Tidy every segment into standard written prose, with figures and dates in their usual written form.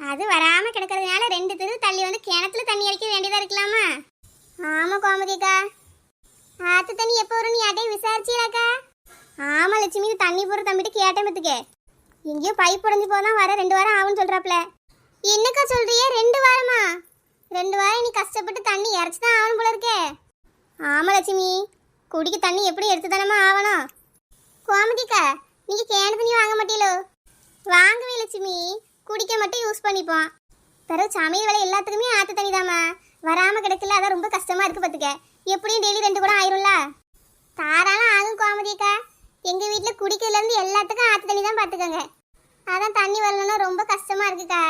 அது வராம கிடக்கிறதுனால 2 தெரு தள்ளி வந்து கிணத்துல தண்ணி அடிக்க வேண்டியதா இருக்கலாமா? ஆமா கோமதிக்கா. ஆத்து தண்ணி எப்போ வரும் நீ யார்ட்டையும் விசாரிச்சீங்களாக்கா? ஆமா லட்சுமி, தண்ணி போற தம்பிட்டு கேட்டேன் பத்துக்கே. எங்கேயோ பைப் உடஞ்சி போதான் வர 2 வாரம் ஆகும்னு சொல்றாப்ல. என்னக்கா சொல்றியே, 2 வாரமா? 2 வாரம் நீ கஷ்டப்பட்டு தண்ணி இறச்சி தான் ஆகணும் போல இருக்கே. ஆமா லட்சுமி, குடிக்க தண்ணி எப்படி எடுத்து தானமா ஆகணும். கோமதிக்கா, நீங்க கேன தண்ணி வாங்க மாட்டீங்களோ? வாங்குவே லட்சுமி, குடிக்க மட்டும் யூஸ் பண்ணிப்போம். பிறகு சமையல் வேலை எல்லாத்துக்குமே ஆற்று தண்ணி தாம்மா. வராமல் கிடைக்கல, அதான் ரொம்ப கஷ்டமாக இருக்குது பார்த்துக்க. எப்படியும் டெய்லி 2 குடம் ஆயிரும்ல. தாராளம் ஆகும் கோமதிக்கா. எங்கள் வீட்டில் குடிக்கிறதுலேருந்து எல்லாத்துக்கும் ஆற்று தண்ணி தான் பார்த்துக்கோங்க. அதான் தண்ணி வரலன்னா ரொம்ப கஷ்டமாக இருக்குக்கா.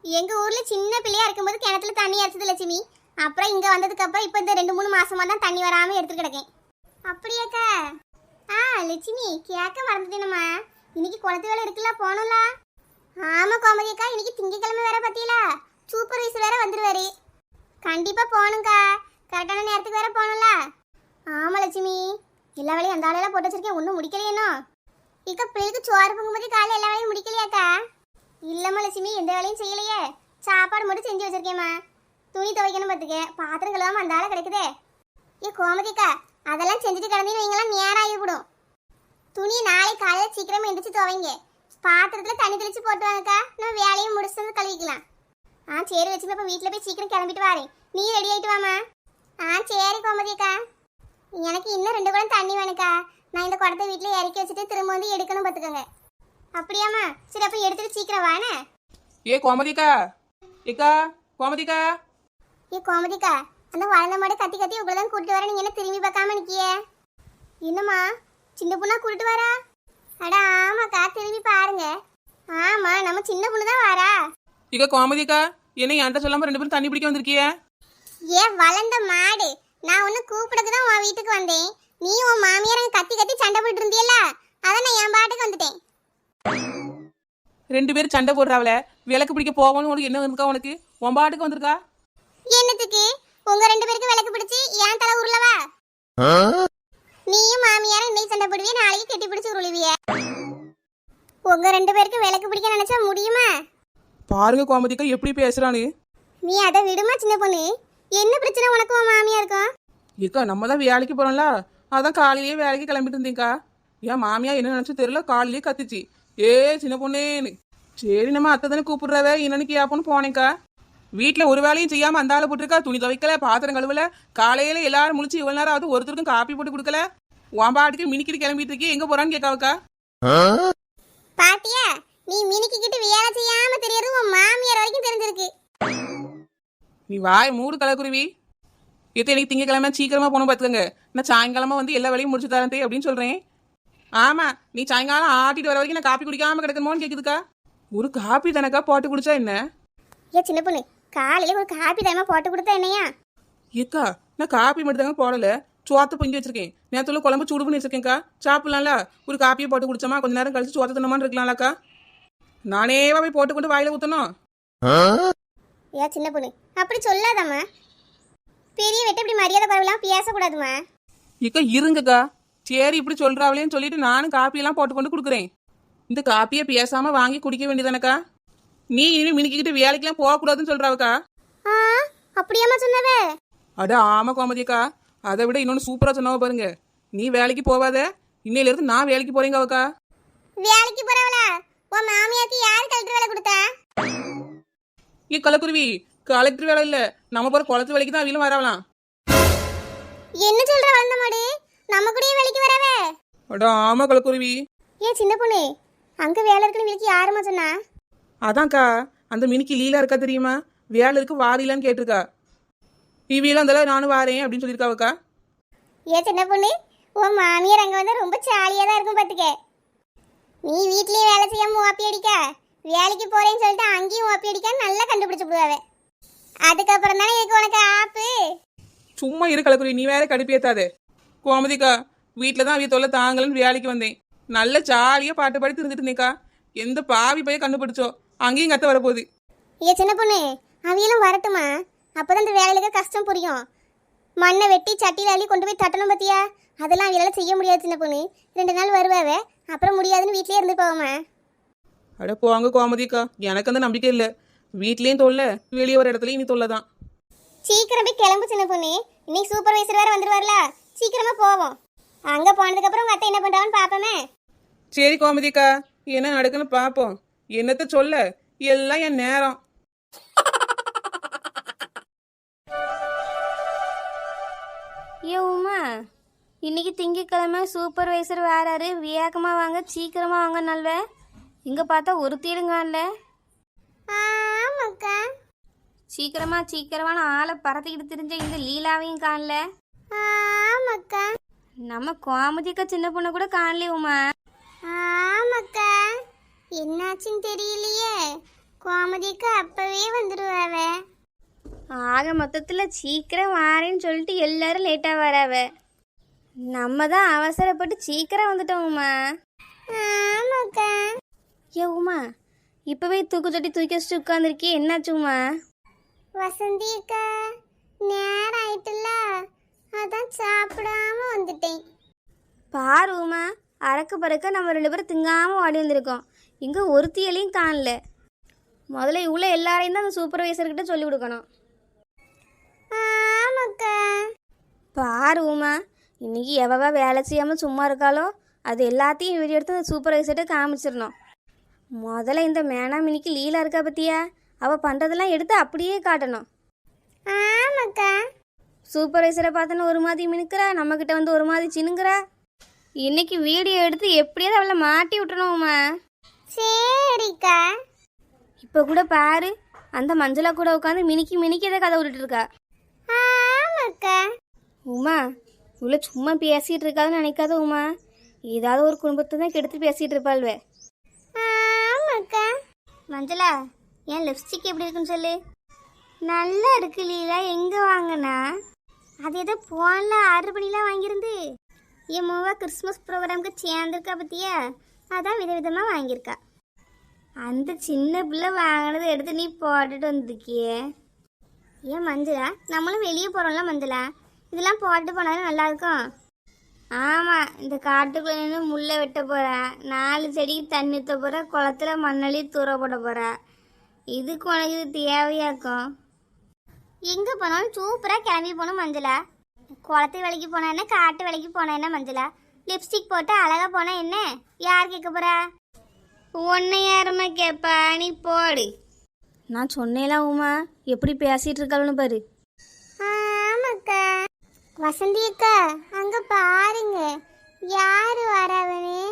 எங்கள் ஊரில் சின்ன பிள்ளையாக இருக்கும்போது கிணத்துல தண்ணி அரைச்சது லட்சுமி. அப்புறம் இங்கே வந்ததுக்கப்புறம் இப்போ இந்த 2-3 மாதமாக தான் தண்ணி வராமல் எடுத்துட்டு கிடக்கேன். அப்படியாக்கா? லட்சுமி, கேட்க மறந்துட்டேனம்மா. இன்னைக்கு குளத்து வேலை இருக்குல்ல, போகணும்ல? ஆமா கோமதிக்கா, இன்னைக்கு திங்கக்கிழமை வேற பத்தியலா, சூப்பர்வைசர் வேற வந்துருவாரு. கண்டிப்பா போகணும்க்கா, கரெக்டான நேரத்துக்கு வேற போகணும்ல. ஆமா லட்சுமி, எல்லா வேலையும் அந்த ஆளெல்லாம் போட்டு வச்சிருக்கேன், ஒன்றும் முடிக்கலையேனோ. இக்கா பிள்ளைக்கு சோறு பொங்கும்போது காலையில் எல்லா வேலையும் முடிக்கலையாக்கா? இல்லம்மா லட்சுமி, எந்த வேலையும் செய்யலையே. சாப்பாடு மட்டும் செஞ்சு வச்சிருக்கேம்மா. துணி துவைக்கணும் பார்த்துக்க, பாத்திரம் கழுவாம அந்த ஆளை கிடைக்குதே. கோமதிக்கா, அதெல்லாம் செஞ்சுட்டு கிடந்தீங்க வைங்களாம், நேரம் ஆகிவிடும். துணி நாளைக்கு காலையில் சீக்கிரமா எந்திரிச்சு துவைங்க. பாத்திரத்தில் தண்ணி தெளிச்சு போட்டு வாங்கக்கா, நான் வேலையும் முடிச்சு கழுவிக்கலாம். சரி லட்சுமி, இப்போ வீட்டில் போய் சீக்கிரம் கிளம்பிட்டு வரேன். நீ ரெடி ஆகிட்டு வாமா. சரி கோமதிக்கா. எனக்கு இன்னும் 2 குடம் தண்ணி வேணுக்கா. நான் இந்த குடத்தை வீட்டில் இறக்கி வச்சுட்டு திரும்ப வந்து எடுக்கணும் பார்த்துக்கோங்க. அப்படியாம்மா? சரி, அப்போ எடுத்துட்டு சீக்கிரம் வானே. கோமதிக்கா, ஏக்கா கோமதிக்கா. கோமதிக்கா, அந்த வளர்ந்த மாடு கத்தி கத்தி உங்களை தான் கூட்டிட்டு வர, நீங்க என்ன திரும்பி பார்க்காம நிக்கியே? என்னம்மா, சின்ன பொண்ணா கூட்டிட்டு வரா? அட ஆமாக்கா, திரும்பி பாருங்க. ஆமா, நம்ம சின்ன பொண்ணு தான் வரா. கோமதிக்கா, என்ன என்கிட்ட சொல்லாம 2 பேரும் தண்ணி பிடிக்க வந்திருக்கிய? வளர்ந்த மாடு, நான் ஒன்னு கூப்பிடக்கு தான் உன் வீட்டுக்கு வந்தேன். நீ உன் மாமியார் கத்தி கத்தி சண்டை போட்டு இருந்தியல்ல, அதான் நான் என் பாட்டுக்கு வந்துட்டேன். 2 பேரும் சண்டை போடுறாவல, விளக்கு பிடிக்க போகணும். உனக்கு என்ன இருக்கா? உனக்கு உன் பாட்டுக்கு வந்திருக்கா? என்னத்துக்கு? உங்க 2 பேருக்கு விளக்கு பிடிச்சி ஏன் தலை உருளவா? நீயும் மாமியாரும் இன்னைக்கு சண்டை போடுவிய, நாளைக்கு கெட்டி பிடிச்சு உருளுவிய. உங்க 2 பேருக்கு விளக்கு பிடிக்க நினைச்சா முடியுமா? பாருங்க கோமதிக்கா எப்படி பேசுறானு. நீ அதை விடுமா சின்ன பொண்ணு. என்ன பிரச்சனை உனக்கு உன் மாமியாருக்கும்? ஏக்கா, நம்ம தான் வேலைக்கு போறோம்ல, அதான் காலையிலேயே வேலைக்கு கிளம்பிட்டு இருந்தேங்க்கா. என் மாமியா என்ன நினைச்சு தெரியல, காலையிலேயே கத்துச்சு, சின்ன பொண்ணேன்னு. சரி, நம்ம அத்தை தானே கூப்பிடுறவ, என்னன்னு கேப்போன்னு போனேங்க்கா. வீட்டில் ஒரு வேலையும் செய்யாம அந்த ஆளை போட்டிருக்கா. துணி துவைக்கல, பாத்திரம் கழுவல. காலையில எல்லாரும் முழிச்சு இவ்வளவு நேரம் ஆகுது, ஒருத்தருக்கும் காப்பி போட்டு கொடுக்கல. உன் பாட்டுக்கு மினிக்கிட்டு கிளம்பிட்டு இருக்கே, எங்க போறான்னு கேட்காவுக்கா? பாத்தியா, நீ மினிக்கிட்டு வேலை செய்யாம தெரியறது உன் மாமியார் வரைக்கும் தெரிஞ்சிருக்கு. நீ வாய் மூடு கலக்குருவி. எனக்கு திங்கக்கிழமை சீக்கிரமா போகணும் பார்த்துக்கங்க. நான் சாயங்காலமா வந்து எல்லா வேலையும் முடிச்சு தரேன் அப்படின்னு சொல்றேன். ஆமா, நீ சாயங்காலம் ஆட்டிட்டு வர வரைக்கும் நான் காப்பி குடிக்காம கிடக்கணுமோன்னு கேக்குதுக்கா. ஒரு காப்பி தானக்கா போட்டு குடிச்சா என்ன? சின்ன பொண்ணு, காலையில ஒரு காப்பி தானமா போட்டு கொடுத்தா என்னையா? ஏக்கா, நான் காப்பி மட்டும் தாங்க போடல, சோத்தை பொங்கி வச்சிருக்கேன். நேரத்துல குழம்பு சூடு பண்ணி வச்சிருக்கேன்க்கா, சாப்பிடலாம்ல. ஒரு காப்பியை போட்டு குடிச்சோமா, கொஞ்ச நேரம் கழிச்சு சோத்தை தின்னமான்னு இருக்கலாம்லக்கா. நானேவா போய் போட்டு கொண்டு வாயில ஊத்தணும்? சின்ன பொண்ணு, அப்படி சொல்லாதம்மா. பெரிய வெட்ட இப்படி மரியாதை குறைவெல்லாம் பேசக்கூடாதுமா. ஏக்கா இருங்கக்கா, சரி இப்படி சொல்றாவளேன்னு சொல்லிட்டு நானும் காப்பியெல்லாம் போட்டு கொண்டு கொடுக்குறேன். இந்த காப்பியை பேசாம வாங்கி குடிக்க வேண்டியதானக்கா? நீ இனிமே மினிக்கிட்டு வேலைக்கெல்லாம் போகக்கூடாதுன்னு சொல்றாவக்கா. அப்படியாமா சொன்னவே? அட ஆமா கோமதியக்கா, அதை விட இன்னொன்னு சூப்பரா சொன்னவ பாருங்க. நீ வேலைக்கு போவாத, இன்னையில இருந்து நான் வேலைக்கு போறேங்க அவக்கா. வேலைக்கு போறவளா? உன் மாமியாருக்கு யாரு கலெக்டர் வேலை கொடுத்தா? கலக்குருவி, கலெக்டர் வேலை இல்ல, நம்ம போற குளத்து வேலைக்கு தான் வீலும் வரவலாம். என்ன சொல்ற வளர்ந்த மாடு? நம்ம கூடயே வேலைக்கு வரவே? அட ஆமா கலக்குருவி. சின்ன பொண்ணு, அங்க வேலை இருக்குன்னு வீட்டுக்கு யாருமா சொன்னா? அதான்க்கா, அந்த மினிக்கு லீலா இருக்கா தெரியுமா? வேலை இருக்கு வாரிலான்னு கேட்டிருக்கா. இவியெல்லாம் இருந்தாலும் நானும் வாரேன் அப்படின்னு சொல்லியிருக்காவக்கா. சின்ன பொண்ணு, உன் மாமியார் அங்க வந்து ரொம்ப ஜாலியா தான் இருக்கும் பாத்துக்க. நீ வீட்லயே வேலை செய்யாம ஓப்பி அடிக்க, வேலைக்கு போறேன்னு சொல்லிட்டு அங்கேயும் ஓப்பி அடிக்க நல்லா கண்டுபிடிச்சு விடுவாவே. அதுக்கப்புறம் தானே இருக்கு உனக்கு ஆப்பு. சும்மா இரு கலக்குருவி, நீ வேற கடுப்பேத்தாதே. கோமதிக்கா, வீட்டில் தான் அவிய தொல்லை தாங்கலன்னு வேலைக்கு வந்தேன். நல்ல ஜாலியா பாட்டு பாடி திருந்துட்டு இருந்தேக்கா. எந்த பாவி பைய கண்டுபிடிச்சோ, அங்கேயும் கத்த வரப்போகுது. சின்ன பொண்ணு, அவியலும் வரட்டுமா? அப்பதான் இந்த வேலையில கஷ்டம் புரியும். மண்ணை வெட்டி சட்டியில் அள்ளி கொண்டு போய் தட்டணும் பத்தியா, அதெல்லாம் அவியலால செய்ய முடியாது சின்ன பொண்ணு. 2 நாள் வருவாவே, அப்புறம் முடியாதுன்னு வீட்லயே இருந்து போவோமா? அட போங்க கோமதிக்கா, எனக்கு அந்த நம்பிக்கை இல்லை. வீட்லயும் தொல்லை, வெளியே ஒரு இடத்துலயும் இனி தொல்லை தான். சீக்கிரம் போய் கிளம்பு சின்ன பொண்ணு. இன்னைக்கு சூப்பர்வைசர் வேற வந்துருவார்ல, சீக்கிரமா போவோம். அங்க போனதுக்கு அப்புறம் உங்க அத்தை என்ன பண்றான்னு பாப்போமே. சரி கோமதிக்கா, என்ன நடக்குன்னு பார்ப்போம். என்னத்த சொல்ல, எல்லாம் என் நேரம். ஏ உமா, இன்னைக்கு திங்கக்கிழமை சூப்பர்வைசர் வேறாரு, வேகமாக வாங்க சீக்கிரமாக வாங்க. நல்ல இங்கே பார்த்தா ஒரு தீருங்கான்ல. ஆமாக்கா. சீக்கிரமான ஆளை பறத்திக்கிட்டு தெரிஞ்ச இந்த லீலாவையும் காணல. ஆமாக்கா. நம்ம கோமதிக்கா சின்ன பொண்ணு கூட காணலே உமா. ஆமாக்கா. என்னாச்சுன்னு தெரியலையே. கோமதிக்கு அப்பவே வந்துடுவாவ. ஆக மொத்தத்தில் சீக்கிரம் வாரேன்னு சொல்லிட்டு எல்லாரும் லேட்டாக வராவ. நம்ம தான் அவசரப்பட்டு சீக்கிரம் வந்துட்டோம் உமா. ஆமாக்கா. ஏ உமா, இப்போவே தூக்கு தொட்டி தூக்கி வச்சுட்டு உட்காந்துருக்கே, என்னாச்சு உமா? வசந்தி அக்கா, நேரம் ஆயிட்டுல, அதான் சாப்பிடாம வந்துட்டேன். பாரு உமா, அறக்க பறக்க நம்ம 2 பேரும் திங்காமல் ஓடி வந்திருக்கோம். இங்கே ஒருத்தியலையும் காணல. முதல்ல இவ்வளோ எல்லாரையும் தான் அந்த சூப்பர்வைசர்கிட்ட சொல்லி கொடுக்கணும். ஆமாக்கா. பாரு உமா, இன்னைக்கு எவ்வளோ வேலை செய்யாமல் சும்மா இருக்காளோ அது எல்லாத்தையும் வீடியோ எடுத்து அந்த சூப்பர்வைசர்கிட்ட காமிச்சிடணும். முதல்ல இந்த மேனாமினிக்கு லீலா இருக்கா பத்தியா, அவள் பண்ணுறதெல்லாம் எடுத்து அப்படியே காட்டணும். ஆமாக்கா. சூப்பர்வைசரை பார்த்தோன்னு ஒரு மாதிரி மினுக்கிறா, நம்மக்கிட்ட வந்து ஒரு மாதிரி சினுங்கிறா. இன்னைக்கு வீடியோ எடுத்து எப்படியாவது அவளை மாட்டி விட்டுணுமா. சரிக்கா. இப்போ கூட பாரு, அந்த மஞ்சளா கூட உட்காந்து மினிக்கி எதை கதை விட்டுட்டு இருக்கா. ஆமாக்கா. உமா, இவ்வளோ சும்மா பேசிகிட்டு இருக்காதுன்னு நினைக்காத உமா. ஏதாவது ஒரு குடும்பத்தை தான் கெடுத்து பேசிகிட்டு இருப்பாள்வே. ஆமாக்கா. மஞ்சளா, என் லிப்ஸ்டிக் எப்படி இருக்குன்னு சொல்லு. நல்லா இருக்கு லீலா, எங்கே வாங்கினா? அது ஏதோ போன்ல ஆர்டர் பண்ணிலாம் வாங்கியிருந்து. என் மூவா கிறிஸ்மஸ் ப்ரோக்ராமுக்கு சேர்ந்துருக்கா பத்தியா, அதான் விதவிதமாக வாங்கியிருக்கா. அந்த சின்ன பிள்ளை வாங்கினதை எடுத்து நீ போட்டுட்டு வந்திருக்கியே. ஏன் மஞ்சளா, நம்மளும் வெளியே போகிறோம்ல மஞ்சளா, இதெல்லாம் போட்டு போனாலும் நல்லா இருக்கும். ஆமாம், இந்த காட்டுக்குள்ளே நின்று முள்ளை வெட்ட போகிறேன், 4 செடிக்கு தண்ணி ஊற்ற போகிறேன், குளத்துல மண்ணள்ளி தூர போட போகிறேன். இதுக்கு உனக்கு இது தேவையாக்கும். எங்கே போனாலும் சூப்பராக கிளம்பி போகணும் மஞ்சளா. குளத்து வேலைக்கு போனா என்ன, காட்டு வேலைக்கு போனா என்ன மஞ்சளா. லிப்ஸ்டிக் போட்டு அழகாக போனால் என்ன, யார் கேட்க போகிறா? உன்னை யாருமா கேட்பா, நீ போடு. நான் சொன்னேலாம் உமா, எப்படி பேசிகிட்டு இருக்காளுன்னு பாரு. ஆமாக்கா. வசந்தி அக்கா, அங்கே பாருங்க யார் வரவனே.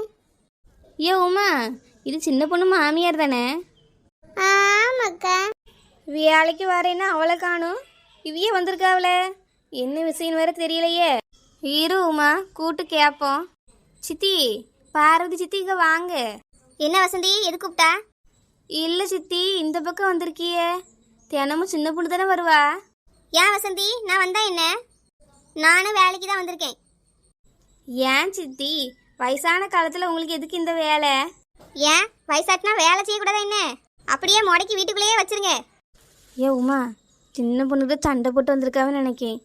ஏ உமா, இது சின்ன பொண்ணு மாமியார் தானே? ஆமாக்கா. வேலைக்கு வரேன்னா அவளை காணும், இவையே வந்திருக்காவளே. என்ன விஷயம் வேற தெரியலையே. இரு உமா, கூட்டு கேட்போம். சித்தி, பார்வதி சித்தி இங்கே வாங்க. என்ன வசந்தி, எது கூப்பிட்டா? இல்லை சித்தி, இந்த பக்கம் வந்திருக்கியே. தினமும் சின்ன பொண்ணு தானே வருவா. ஏன் வசந்தி, நான் வந்தா என்ன? நானும் வேலைக்கு தான் வந்திருக்கேன். ஏன் சித்தி, வயசான காலத்தில் உங்களுக்கு எதுக்கு இந்த வேலை? ஏன் வயசாட்டினா வேலை செய்யக்கூடாதா என்ன? அப்படியே முடக்கி வீட்டுக்குள்ளேயே வச்சிருங்க. ஏ உமா, சின்ன பொண்ணுகிட்ட சண்டை போட்டு வந்திருக்காவன்னு நினைக்கேன்.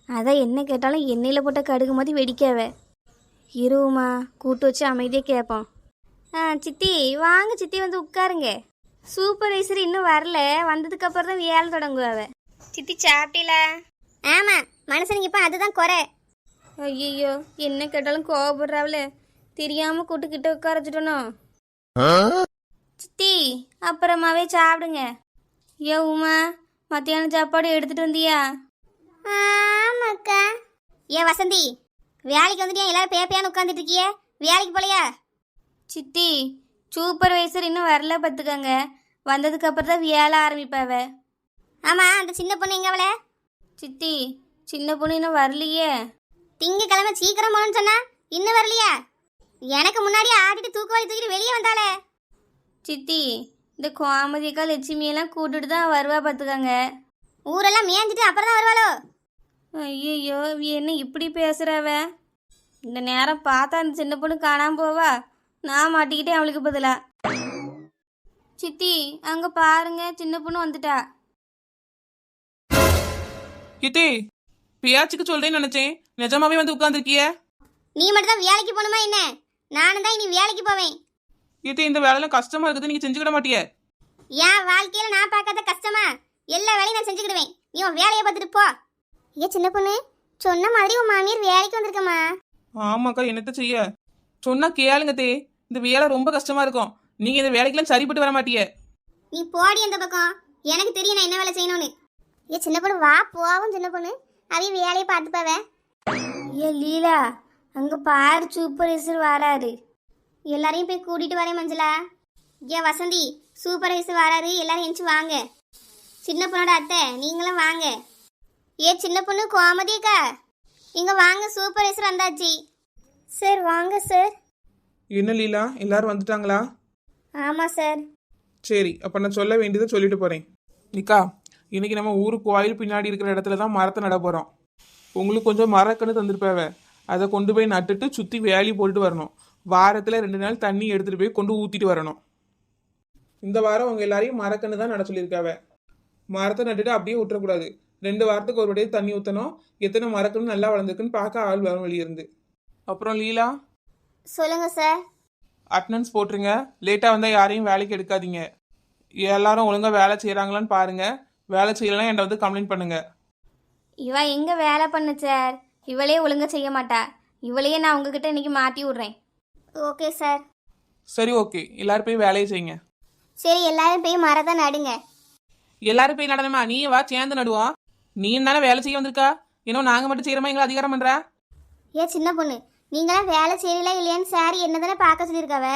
அதான் என்ன கேட்டாலும் எண்ணெயில் போட்ட கடுகு மாதிரி வெடிக்காவ. இரு உமா, கூட்டு வச்சு அமைதியாக கேட்போம். சித்தி வாங்க சித்தி, வந்து உட்காருங்க. சூப்பர்வைசர் இன்னும் வரல, வந்ததுக்கு அப்புறம் தான் வேலை தொடங்குவாவ. சித்தி சாப்பிட்டீல? ஆமாம், மனுஷனுக்கு இப்போ அதுதான் குறை. ஐயோ, என்ன கேட்டாலும் கோவப்படுறாவல, தெரியாமல் கூட்டுக்கிட்ட உட்கார வச்சுட்டோனோ. சித்தி அப்புறமாவே சாப்பிடுங்க. ஏ உமா, மத்தியானம் சாப்பாடு எடுத்துட்டு வந்தியா? ஆமாக்கா. ஏன் வசந்தி, வேலைக்கு வந்துட்டு எல்லாரும் பேப்பையான்னு உட்காந்துட்டு இருக்கியே, வேலைக்கு போலையா? சித்தி, சூப்பர்வைசர் இன்னும் வரல பார்த்துக்கங்க. வந்ததுக்கு அப்புறம் தான் வேலை ஆரம்பிப்பாவ. ஆமாம், அந்த சின்ன பொண்ணு எங்க அவளை? சித்தி, சின்ன பொண்ணு இன்னும் வரலையே. திங்கக்கிழமை சீக்கிரம் போகணும்னு சொன்னா இன்னும் வரலையா? எனக்கு முன்னாடியே ஆடிட்டு தூக்குவாளி தூக்கிட்டு வெளியே வந்தாளே. சித்தி, இந்த கோமதிக்கா லட்சுமியெல்லாம் கூட்டிட்டு தான் வருவா பார்த்துக்கங்க. ஊரெல்லாம் மேய்ஞ்சிட்டு அப்புறம் தான் வருவாளோ? ஐயோ, என்ன இப்படி பேசுறாவ? இந்த நேரம் பார்த்தா அந்த சின்ன பொண்ணு காணாம போவா, நான் மாட்டிக்கிட்டே அவளுக்கு பதிலா. சித்தி அங்க பாருங்க, சின்ன பொண்ணு வந்துட்டா. கிட்டி, பியாச்சுக்கு சொல்றேன்னு நினைச்சேன், நிஜமாவே வந்து உட்கார்ந்துருக்கிய. நீ மட்டும் தான் வேலைக்கு போகணுமா என்ன? நானும் தான் இனி வேலைக்கு போவேன். கிட்டி, இந்த வேலைலாம் கஷ்டமா இருக்குது, நீங்க செஞ்சுக்கிட மாட்டிய. என் வாழ்க்கையில நான் பார்க்காத கஷ்டமா எல்லா வேலையும் நான் செஞ்சுக்கிடுவேன். நீ உன் வேலையை பார்த்துட்டு போ. ஏ சின்ன பொண்ணு, சொன்ன மாதிரி உன் மாமியார் வேலைக்கு வந்திருக்கம்மா. ஆமாக்கா, என்னத்த செய்ய? சொன்னா கேளுங்க தே, இந்த வேலை ரொம்ப கஷ்டமா இருக்கும். நீங்க இந்த வேலைக்கெல்லாம் சரிப்பட்டு வர மாட்டீங்க. நீ போடி அந்த பக்கம், எனக்கு தெரியும் நான் என்ன வேலை செய்யணும்னு. ஏ சின்ன பொண்ணு வா போவும். சின்ன பொண்ணு அவைய வேலையை பார்த்துப்பாவ. ஏ லீலா, அங்கே பாரு சூப்பர்வைசர் வராரு. எல்லாரையும் போய் கூட்டிட்டு வரேன் மஞ்சளா. ஏன் வசந்தி, சூப்பர்வைசர் வராரு, எல்லாரும் எஞ்சி வாங்க. சின்ன பொண்ணோட அத்தை நீங்களும் வாங்க. ஏ சின்ன பொண்ணு கோமதிக்கா, இங்க வாங்க, சூப்பர்வைசர் வந்தாச்சு. சார் வாங்க சார். என்ன லீலா, எல்லாரும் வந்துட்டாங்களா? ஆமாம் சார். சரி, அப்ப நான் சொல்ல வேண்டியதை சொல்லிட்டு போறேன். நிக்கா, இன்னைக்கு நம்ம ஊரு கோயில் பின்னாடி இருக்கிற இடத்துல தான் மரத்தை நட போறோம். உங்களுக்கு கொஞ்சம் மரக்கன்று தந்திருப்பாவ, அதை கொண்டு போய் நட்டுட்டு சுத்தி வேலி போட்டுட்டு வரணும். வாரத்துல 2 நாள் தண்ணி எடுத்துட்டு போய் கொண்டு ஊத்திட்டு வரணும். இந்த வாரம் அவங்க எல்லாரையும் மரக்கன்று தான் நட சொல்லியிருக்காவ. மரத்தை நட்டுட்டு அப்படியே விட்டுறக்கூடாது. 2 வாரத்துக்கு ஒரு வாட்டி தண்ணி ஊற்றணும். எத்தனை மரக்கன்று நல்லா வளர்ந்துருக்குன்னு பார்க்க ஆள் வரும் வெளியிருந்து. அப்புறம் லீலா, சொல்லுங்க சார். அட்டனன்ஸ் போட்டுருங்க. லேட்டாக வந்தால் யாரையும் வேலைக்கு எடுக்காதீங்க. எல்லாரும் ஒழுங்காக வேலை செய்கிறாங்களான்னு பாருங்க. வேலை செய்யலைன்னா என்கிட்ட வந்து கம்ப்ளைண்ட் பண்ணுங்க. இவ எங்கே வேலை பண்ண சார்? இவளே ஒழுங்கா செய்ய மாட்டா. இவளையே நான் உங்ககிட்ட இன்னைக்கு மாட்டி விட்றேன். Okay sir. சரி, ஓகே, எல்லாரும் போய் வேலையை செய்யுங்க. சரி, எல்லாரும் போய் மரத்தை நடுங்க. எல்லாரும் போய் நடணுமா? நீ வா, சேர்ந்து நடுவோம். நீ தானே வேலை செய்ய வந்திருக்கா. இன்னும் நாங்கள் மட்டும் செய்கிறோமா? எங்களை அதிகாரம் பண்ணுற? ஏ சின்ன பொண்ணு, நீங்களாம் வேலை செய்யலாம் இல்லையான்னு சாரி என்ன தானே பார்க்க சொல்லியிருக்காவ.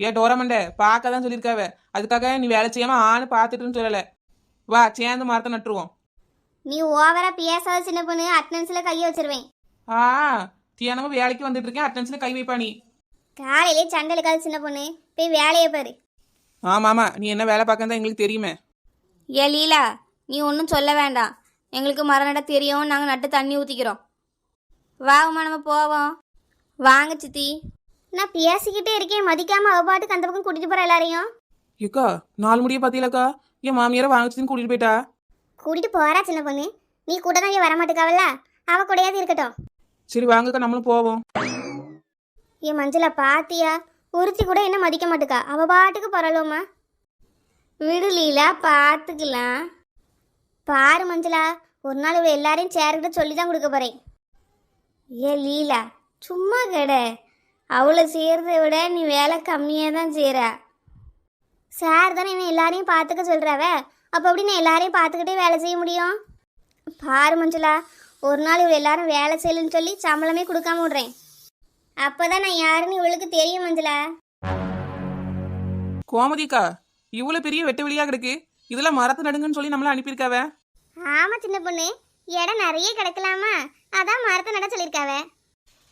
ஏன் டோரமண்டே, பார்க்க தான் சொல்லியிருக்காவ. அதுக்காக நீ வேலை செய்யாமல் ஆன்னு பார்த்துட்டுன்னு சொல்லலை. வா, சேர்ந்து மரத்தை நட்டுருவோம். நீ ஓவரா பேசாத சின்ன பொண்ணு, அட்டனன்ஸ்ல கையை வச்சிருவேன். ஆ, தியானமும் வேலைக்கு வந்துட்டு இருக்கேன், அட்டென்ஷனில் கை வைப்பா நீ. காலையிலே சண்டை இருக்காது சின்ன பொண்ணு, போய் வேலையை பாரு. ஆமாம், நீ என்ன வேலை பார்க்கறதா எங்களுக்கு தெரியுமே. ஏ லீலா, நீ ஒன்றும் சொல்ல வேண்டாம். எங்களுக்கு மரம் நட தெரியும், நாங்கள் நட்டு தண்ணி ஊற்றிக்கிறோம். வாங்கம்மா, நம்ம போவோம். வாங்க சித்தி. நான் பேசிக்கிட்டே இருக்கேன், மதிக்காம அவ பாட்டுக்கு அந்த பக்கம் கூட்டிட்டு போற எல்லாரையும். ஏக்கா, 4 முடிய பார்த்தீங்களாக்கா? என் மாமியாரை வாங்கிச்சுன்னு கூட்டிட்டு போயிட்டா. கூட்டிட்டு போறா சின்ன பொண்ணு, நீ கூட தான் இங்க வரமாட்டுக்காவல்ல, அவ கூடயாவது இருக்கட்டும். சரி வாங்கக்கா, நம்மளும் போவோம். ஏன் மஞ்சளா பாத்தியா, ஒருத்தி கூட என்ன மதிக்க மாட்டுக்கா, அவ பாட்டுக்கு பரவாயில்லம்மா. விடு லீலா, பார்த்துக்கலாம். பாரு மஞ்சளா, ஒரு நாள் இவ எல்லாரையும் சேர்க்கிட்ட சொல்லி தான் கொடுக்க போறேன். ஏ லீலா, சும்மா கெட. அவளை செய்கிறத விட நீ வேலை கம்மியாக தான் செய்கிற. சார் தானே என்ன எல்லாரையும் பார்த்துக்க சொல்றாவ, அப்போ எப்படி நான் எல்லாரையும் பார்த்துக்கிட்டே வேலை செய்ய முடியும்? பாரு மஞ்சளா, ஒரு நாள் இவள் எல்லாரும் வேலை செய்யலன்னு சொல்லி சம்பளமே கொடுக்காம விடுறேன். அப்போதான் நான் யாருன்னு இவளுக்கு தெரியும் மஞ்சளா. கோமதிக்கா, இவ்வளோ பெரிய வெட்ட வெளியாக கிடக்கு, இதெல்லாம் மரத்தை நடுங்கன்னு சொல்லி நம்மள அனுப்பியிருக்காவ. ஆமா சின்ன பொண்ணு, இடம் நிறைய கிடக்கலாமா, அதான் மரத்தை நட சொல்லியிருக்காவ.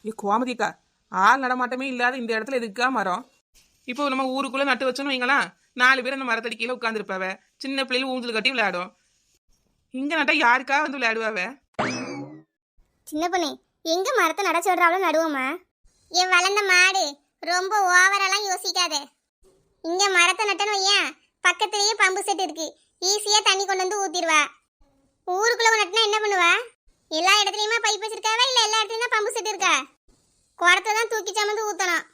ஏ கோமதிக்கா, ஆள் நடமாட்டமே இல்லாத இந்த இடத்துல எதுக்கா மரம்? இப்போ நம்ம ஊருக்குள்ளே நட்டு வச்சோன்னு வைங்களா, 4 பேர் அந்த மரத்தடி கீழே உட்காந்துருப்பாவ. சின்ன பிள்ளைகள் ஊஞ்சல் கட்டி விளையாடும். இங்கே நட்டா யாருக்கா வந்து விளையாடுவாவ? சின்ன பொண்ணு, எங்க மரத்தை நட சொல்றாவளோ நடுவோமா? என் வளர்ந்த மாடு, ரொம்ப ஓவரெல்லாம் யோசிக்காத. இங்க மரத்தை நட்டணும் ஏன், பக்கத்துலயே பம்பு செட் இருக்கு, ஈஸியா தண்ணி கொண்டு வந்து ஊத்திடுவா. ஊருக்குள்ள நட்டினா என்ன பண்ணுவா? எல்லா இடத்துலயுமா பைப் வச்சிருக்காவா, இல்ல எல்லா இடத்துலயும் பம்பு செட் இருக்கா? குடத்தை தான் தூக்கி சமந்து ஊத்தணும்.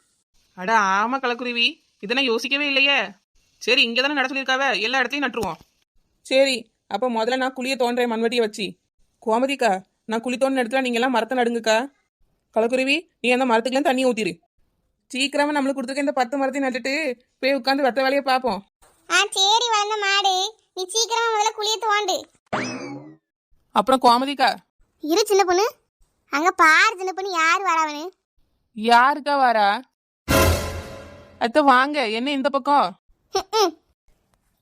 அட ஆமா கலக்குருவி, இதெல்லாம் யோசிக்கவே இல்லையே. சரி, இங்கே தானே நட சொல்லியிருக்காவ, எல்லா இடத்தையும் நட்டுருவோம். சரி, அப்போ முதல்ல நான் குழியை தோன்றேன் மண்வெட்டியை வச்சு. கோமதிக்கா, நான் குழி தோண்டின இடத்துல நீங்கள்லாம் மரத்தை நடுங்கக்கா. கலக்குருவி, நீ அந்த மரத்துக்குலாம் தண்ணி ஊற்றிடு. சீக்கிரமா நம்மளுக்கு கொடுத்துருக்க இந்த 10 மரத்தையும் நட்டுட்டு போய் உட்காந்து வெத்த வேலையை பார்ப்போம். சரி வளர்ந்த மாடு, நீ சீக்கிரமா முதல்ல குழியை தோண்டு. அப்புறம் கோமதிக்கா, இரு சின்ன பொண்ணு, அங்க பாரு சின்ன பொண்ணு, யார் வராவனு? யாருக்கா வாரா? அத்த வாங்க, என்ன இந்த பக்கம்?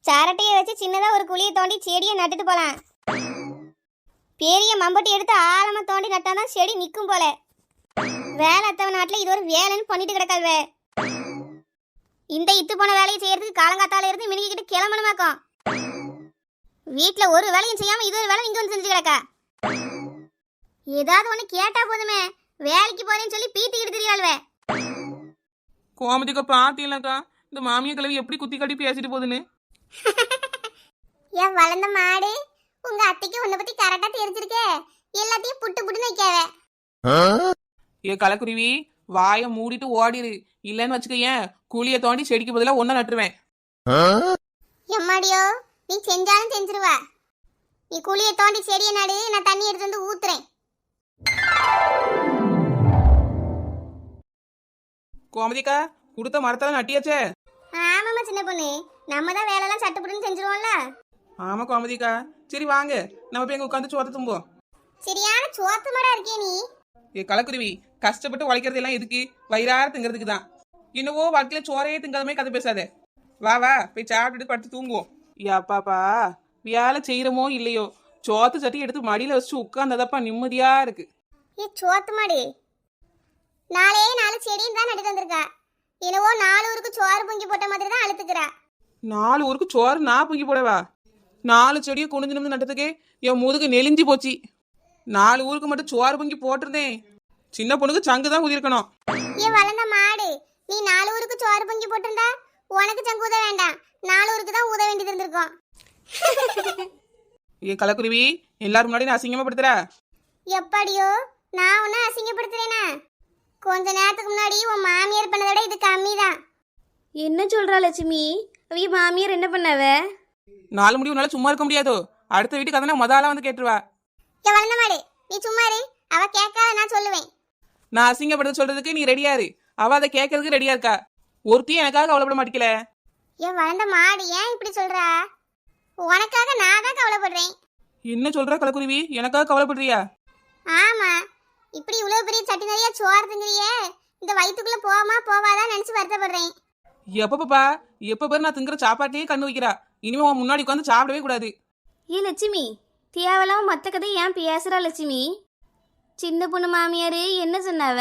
சரட்டையை வச்சு சின்னதா ஒரு குழியை தோண்டி செடியை நட்டுட்டு போலாம். பெரிய மம்பட்டி எடுத்து ஆழமா தோண்டி நட்டாதான் செடி நிக்கும் போல. வேலை அத்தவ நாட்டுல இது ஒரு வேலைன்னு பண்ணிட்டு கிடக்காது. இந்த இத்து போன வேலையை செய்யறதுக்கு காலங்காத்தால இருந்து மினிக்கிட்டு கிளம்பணுமாக்கும். வீட்டுல ஒரு வேலையும் செய்யாம இது ஒரு வேலை இங்க வந்து செஞ்சு கிடக்கா. ஏதாவது ஒண்ணு கேட்டா போதுமே, வேலைக்கு போறேன்னு சொல்லி பீத்திக்கிட்டு தெரியாள்வே. கோமதிக்கா பாத்தீங்களாக்கா, இந்த மாமியா கிழவி எப்படி குத்தி கட்டி பேசிட்டு போகுதுன்னு. ஏன் வளர்ந்த மாடு, உங்க அத்தைக்கு உன்னை பத்தி கரெக்டா தெரிஞ்சிருக்கே, எல்லாத்தையும் புட்டு புட்டுன்னு வைக்காத. ஏ கலக்குருவி, வாயை மூடிட்டு ஓடிடு. இல்லன்னு வச்சுக்க, ஏன் குழியை தோண்டி செடிக்கு பதிலாக ஒன்ன நட்டுருவேன். எம்மாடியோ நீ செஞ்சாலும் செஞ்சிருவ. நீ குழியை தோண்டி செடியை நடு, நான் தண்ணி எடுத்து வந்து ஊத்துறேன். கோமதிக்கா கொடுத்த மரத்தெல்லாம் நட்டியாச்சே? ஆமாம்மா சின்ன பொண்ணு, நம்ம தான் வேலையெல்லாம் சட்டுப்பட்டுன்னு செஞ்சிருவோம்ல. ஆமா கோமதிக்கா, சரி வாங்க நம்ம போய் எங்க உட்காந்து சோத்த தும்போம். சரியான சோத்தமாடா இருக்கே நீ. ஏ கலக்குருவி, கஷ்டப்பட்டு உழைக்கிறது எல்லாம் எதுக்கு? வயிறார திங்கிறதுக்கு தான். இன்னவோ வாழ்க்கையில சோறையே திங்காதமே கதை பேசாதே. வா வா போய் சாப்பிட்டுட்டு படுத்து தூங்குவோம். யாப்பாப்பா வேலை செய்யறமோ இல்லையோ, சோத்து சட்டி எடுத்து மடியில வச்சு உட்கார்ந்ததப்பா நிம்மதியா இருக்கு. ஏ சோத்துமாடி, நாளே 4 செடியும் தான் நட்டு வந்திருக்கா. என்னவோ 4 ஊருக்கு சோறு பொங்கி போட்ட மாதிரி தான் அழுத்துக்கிறா. 4 ஊருக்கு சோறு நான் பொங்கி போடவா? 4 செடியை குனிஞ்சு நிமிந்து நட்டதுக்கே என் முதுகு நெலிஞ்சு போச்சு. 4 ஊருக்கு மட்டும் சோறு பொங்கி போட்டிருந்தேன், சின்ன பொண்ணுக்கு சங்கு தான் குதிர்க்கணும். ஏ வளர்ந்த மாடு, நீ 4 ஊருக்கு சோறு பொங்கி போட்டிருந்தா உனக்கு சங்கு ஊத வேண்டாம், 4 ஊருக்கு தான் ஊத வேண்டியது இருந்திருக்கும். ஏ கலக்குருவி, எல்லாரும் முன்னாடி நான் அசிங்கமா படுத்துற. எப்படியோ நான் உன்னை அசிங்கப்படுத்துறேனா? கொஞ்ச நேரத்துக்கு முன்னாடி உன் மாமியார் பண்ணதை விட இது கம்மி தான். என்ன சொல்கிறா லட்சுமி? அவைய மாமியார் என்ன பண்ணாவ? 4 முடிவு உன்னால சும்மா இருக்க முடியாதோ? அடுத்த வீட்டுக்கு அதனா முதல்ல வந்து கேட்டுருவா. ஏ வளர்ந்த மாடு, நீ சும்மா இரு. அவ கேட்காத நான் சொல்லுவேன். நான் அசிங்கப்படுத்த சொல்றதுக்கு நீ ரெடியா இரு, அவ அதை கேட்கறதுக்கு ரெடியா இருக்கா. ஒருத்தையும் எனக்காக கவலைப்பட மாட்டேக்கல. ஏ வளர்ந்த மாடு, ஏன் இப்படி சொல்றா? உனக்காக நான் தான் கவலைப்படுறேன். என்ன சொல்ற கலக்குருவி, எனக்காக கவலைப்படுறியா? ஆமா, இப்படி இவ்வளவு பெரிய சட்டி நிறைய சோறு திங்கிறியே, இந்த வயிற்றுக்குள்ள போமா போவாதான் நினைச்சு வருத்தப்படுறேன். எப்பப்பா எப்ப பேர் நான் திங்குற சாப்பாட்டையே கண்ணு வைக்கிறா. இனிமே உன் முன்னாடி உட்காந்து சாப்பிடவே கூடாது. ஏ லட்சுமி, தேவையில்லாம மற்ற கதை ஏன் பேசுகிறா லட்சுமி? சின்ன பொண்ணு மாமியார் என்ன சொன்னாவ?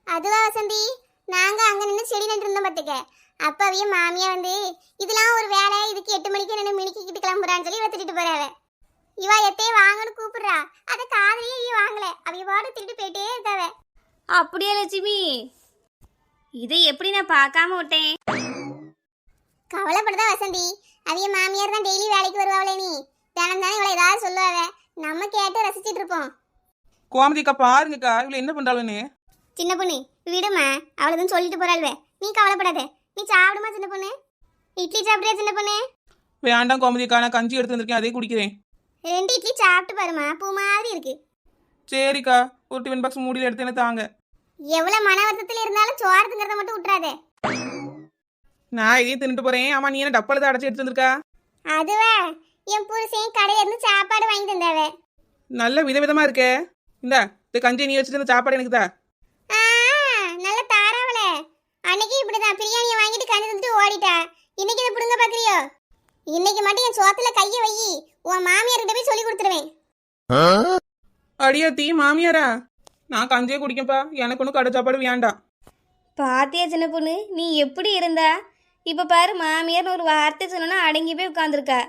அதுவா வசந்தி, நாங்க அங்க நின்று செடி நட்டு இருந்தோம் பார்த்துக்க. அப்பவே மாமியா வந்து இதெல்லாம் ஒரு வேலை, இதுக்கு 8 மணிக்கு நின்று மினிக்கிட்டு கிளம்புறான்னு சொல்லி திட்டிட்டு போறாவ. இவா எத்தையே வாங்கன்னு கூப்பிடுறா, அதை காதலியே இவ வாங்கல, அவைய பாடு திட்டு போயிட்டே இருக்காவ. அப்படியா லட்சுமி? இதை எப்படி நான் பார்க்காம விட்டேன்? கவலைப்படுதா வசந்தி, அவைய மாமியார் தான் டெய்லி வேலைக்கு வருவாங்களே, நீ தினம் தானே இவளை ஏதாவது சொல்லுவாவ, நம்ம கேட்டு ரசிச்சிட்டு இருப்போம். கோமதிக்கா பாருங்கக்கா இவள என்ன பண்றாளுன்னு. சின்ன பொண்ணு விடுமா, அவளுக்குன்னு சொல்லிட்டு போறாள்வே, நீ கவலைப்படாத. நீ சாப்பிடுமா சின்ன பொண்ணு? இட்லி சாப்பிடுறியா சின்ன பொண்ணு? வேண்டாம் கோமதிக்கா, நான் கஞ்சி எடுத்து வந்திருக்கேன், அதே குடிக்கிறேன். 2 இட்லி சாப்பிட்டு பாருமா, பூ மாதிரி இருக்கு. சரிக்கா, ஒரு டிஃபன் பாக்ஸ் மூடியில் எடுத்து என்ன தாங்க. எவ்வளவு மன வருத்தத்துல இருந்தாலும் சோறுங்கிறத மட்டும் விட்டுறாதே. நான் இதையும் தின்னுட்டு போறேன். ஆமா நீ என்ன டப்பால தான் அடைச்சி எடுத்து வந்திருக்கா? அதுவா, என் புருஷன் கடையில இருந்து சாப்பாடு வாங்கி தந்தாவே. நல்ல விதவிதமா இருக்கே. இந்த கஞ்சி நீ வச்சுட்டு இந்த சாப்பாடு எனக்கு தான். நல்ல தாராவல. அன்னைக்கு இப்படிதான் பிரியாணியை வாங்கிட்டு கஞ்சி தந்துட்டு ஓடிட்டா. இன்னைக்கு இதை புடுங்க பாக்குறியோ? இன்னைக்கு மட்டும் என் சோத்துல கைய வை, உன் மாமியார்கிட்ட போய் சொல்லி கொடுத்துருவேன். அடியா தீ மாமியாரா, நான் கஞ்சியே குடிக்கப்பா, எனக்கு ஒன்றும் கடை சாப்பாடு வேண்டாம். பாத்தியா சின்ன பொண்ணு, நீ எப்படி இருந்தா? இப்போ பாரு, மாமியார்னு ஒரு வார்த்தை சொன்னா அடங்கி போய் உட்காந்துருக்கா.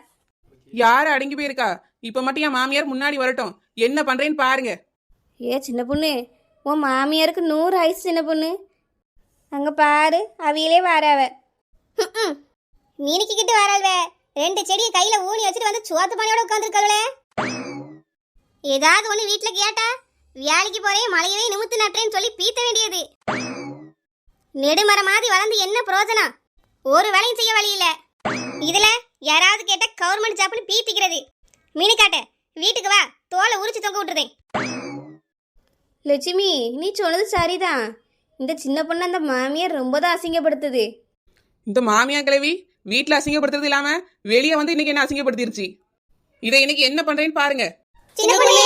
யாரு அடங்கி போயிருக்கா? இப்ப மட்டும் என் மாமியார் முன்னாடி வரட்டும், என்ன பண்றேன்னு பாருங்க. ஏ சின்ன பொண்ணு, உன் மாமியாருக்கு 100 ஆயிடுச்சு சின்ன பொண்ணு. அங்கே பாரு, அவியலே வாராவ. மினிக்கிட்டு வராள்வே, 2 செடியை கையில ஊனி வச்சுட்டு வந்து சோத்து பானையோட உட்காந்துருக்காளே. ஏதாவது ஒண்ணு வீட்டுல கேட்டா, வேலைக்கு போறேன் மலையவே நிமித்து நட்டுறேன்னு சொல்லி பீத்த வேண்டியது. நெடுமரம் மாதிரி வளர்ந்து என்ன பிரயோஜனம்? ஒரு வேலையும் செய்ய வழி இல்ல. இதுல யாராவது கேட்டா கவர்மெண்ட் ஜாப்னு பீத்திக்கிறது. மினிக்காட்ட வீட்டுக்கு வா, தோலை உரிச்சு தொங்க விட்டுறேன். லட்சுமி, நீ சொன்னது சரிதான். இந்த சின்ன பொண்ணு அந்த மாமியார் ரொம்ப தான் அசிங்கப்படுத்துது. இந்த மாமியா கிழவி வீட்டுல அசிங்கப்படுத்துறது இல்லாம வெளியே வந்து இன்னைக்கு என்ன அசிங்கப்படுத்திருச்சு. இதை இன்னைக்கு என்ன பண்றேன்னு பாருங்க. சின்ன பொண்ணு